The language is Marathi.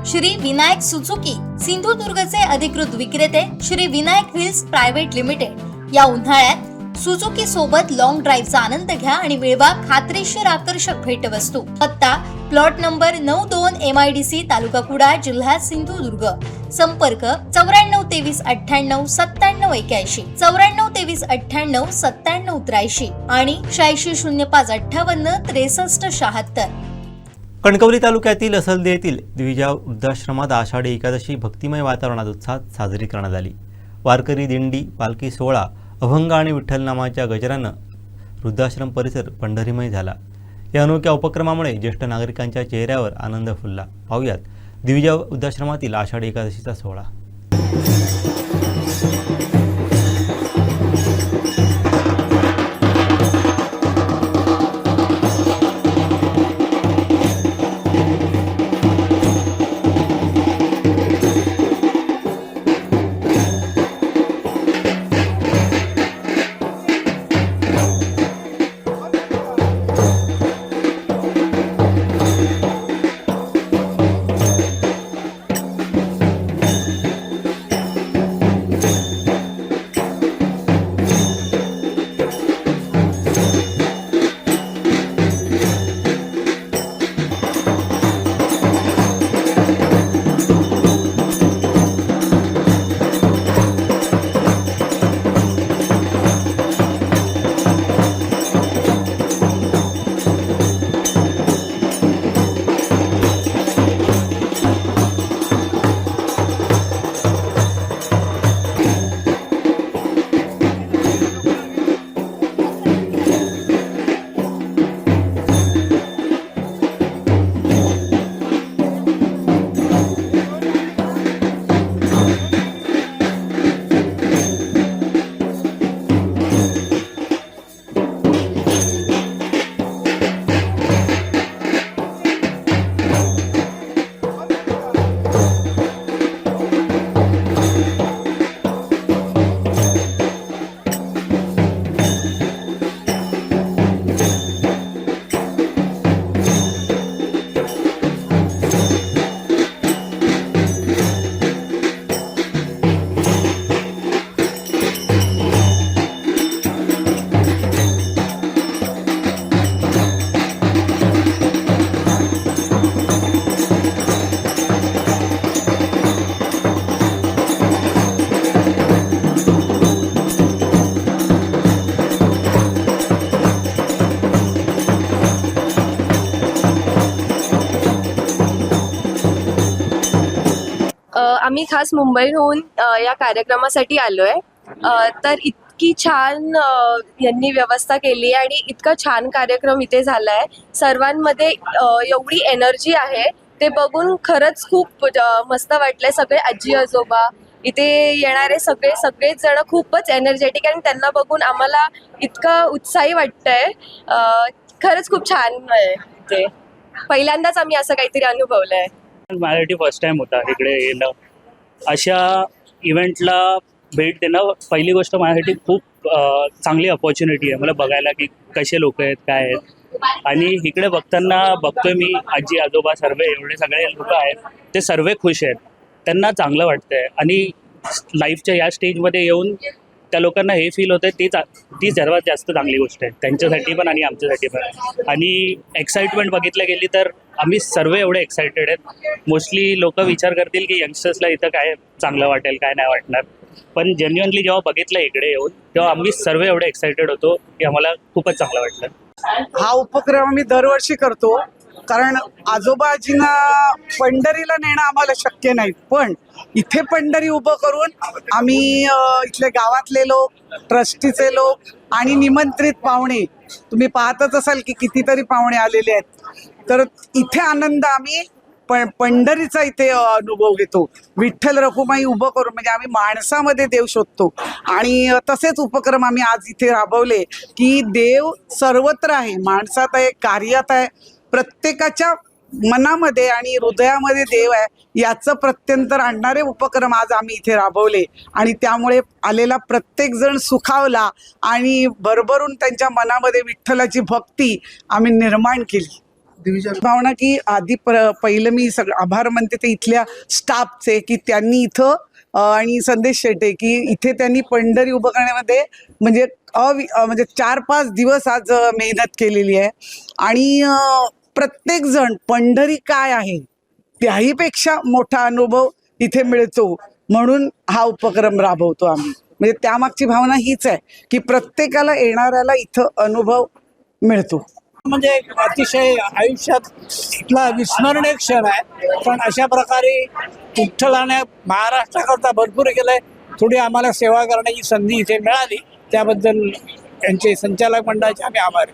श्री विनायक सुझुकी सिंधुदुर्गचे अधिकृत विक्रेते Shri Vinayak wheels private limited या उन्हाळ्यात सुझुकी सोबत लॉंग ड्राईव्हचा आनंद घ्या आणि मिळवा खात्रीशीर आकर्षक भेटवस्तू। पत्ता प्लॉट नंबर 92 MIDC तालुका कुडाळ जिल्हा सिंधुदुर्ग। संपर्क 94 23 98 97 81 94 23 98 97 83 आणि 86 05 58 63 76। कणकवली तालुक्यातील असलदे येथील द्विजा वृद्धाश्रमात आषाढी एकादशी भक्तिमय वातावरणात उत्साहात साजरी करण्यात आली। वारकरी दिंडी, पालखी सोहळा, अभंग आणि विठ्ठल नामाच्या गजरानं वृद्धाश्रम परिसर पंढरीमय झाला। या अनोख्या उपक्रमामुळे ज्येष्ठ नागरिकांच्या चेहऱ्यावर आनंद फुलला। पाहुयात द्विजा वृद्धाश्रमातील आषाढी एकादशीचा सोहळा। आम्ही खास मुंबईहून या कार्यक्रमासाठी आलोय। तर इतकी छान यांनी व्यवस्था केली आणि इतका छान कार्यक्रम इथे झालाय। सर्वांमध्ये एवढी एनर्जी आहे ते बघून खरंच खूप मस्त वाटलंय। सगळे आजी आजोबा इथे येणारे सगळेच जण खूपच एनर्जेटिक आणि त्यांना बघून आम्हाला इतकं उत्साही वाटतंय। खरंच खूप छान आहे ते। पहिल्यांदाच आम्ही असं काहीतरी अनुभवलंय। माझ्यासाठी फर्स्ट टाइम होता इकडे येणं। अशा इव्हेंटला भेट देणं पहिली गोष्ट माझ्यासाठी खूप चांगली अपॉर्च्युनिटी आहे। मला बघायला की कसे लोक आहेत, काय आहेत, आणि इकडे बघतोय मी आजी आजोबा सर्व एवढे सगळे लोक आहेत, ते सर्व खुश आहेत, त्यांना चांगलं वाटतंय आणि लाईफच्या या स्टेजमध्ये येऊन त्या लोकांना हे फील होतं ती सर्वात जास्त चांगली गोष्ट आहे त्यांच्यासाठी पण आणि आमच्यासाठी पण। आणि एक्साइटमेंट बघितलं गेली तर आम्ही सर्व एवढे एक्सायटेड आहेत। मोस्टली लोक विचार करतील की यंगस्टर्सला इथं काय चांगलं वाटेल, काय नाही वाटणार, पण जेन्युअनली जेव्हा बघितलं इकडे येऊन तेव्हा आम्ही सर्व एवढे एक्सायटेड होतो की आम्हाला खूपच चांगलं वाटलं। हा उपक्रम आम्ही दरवर्षी करतो, कारण आजोबाजींना पंढरीला नेणं आम्हाला शक्य नाही, पण इथे पंढरी उभं करून आम्ही इथले गावातले लोक, ट्रस्टीचे लोक आणि निमंत्रित पाहुणे, तुम्ही पाहतच असाल की कितीतरी पाहुणे आलेले आहेत, तर इथे आनंद आम्ही पंढरीचा इथे अनुभव घेतो। विठ्ठल रखुमाई उभं करून म्हणजे आम्ही माणसामध्ये देव शोधतो आणि तसेच उपक्रम आम्ही आज इथे राबवले की देव सर्वत्र आहे, माणसात आहे, कार्यात आहे, प्रत्येकाच्या मनामध्ये आणि हृदयामध्ये देव आहे याचं प्रत्यंतर आणणारे उपक्रम आज आम्ही इथे राबवले आणि त्यामुळे आलेला प्रत्येक जण सुखावला आणि भरभरून त्यांच्या मनामध्ये विठ्ठलाची भक्ती आम्ही निर्माण केली। भावना की आधी पहिलं मी सगळं आभार मानते ते इथल्या स्टाफचे की त्यांनी इथं आणि संदेश शेटे की इथे त्यांनी पंढरी उभं करण्यामध्ये म्हणजे म्हणजे 4-5 दिवस आज मेहनत केलेली आहे आणि प्रत्येक जण पंढरी काय आहे त्याहीपेक्षा मोठा अनुभव इथे मिळतो म्हणून हा उपक्रम राबवतो आम्ही. म्हणजे त्यामागची भावना हीच आहे की प्रत्येकाला येणाऱ्याला इथं अनुभव मिळतो. म्हणजे एक अतिशय आयुष्यात इथला विस्मरणीय क्षण आहे. पण अशा प्रकारे विठ्ठलाने महाराष्ट्राकरता भरपूर केलंय. थोडी आम्हाला सेवा करण्याची संधी इथे मिळाली त्याबद्दल यांचे संचालक मंडळाचे आम्ही आभारी.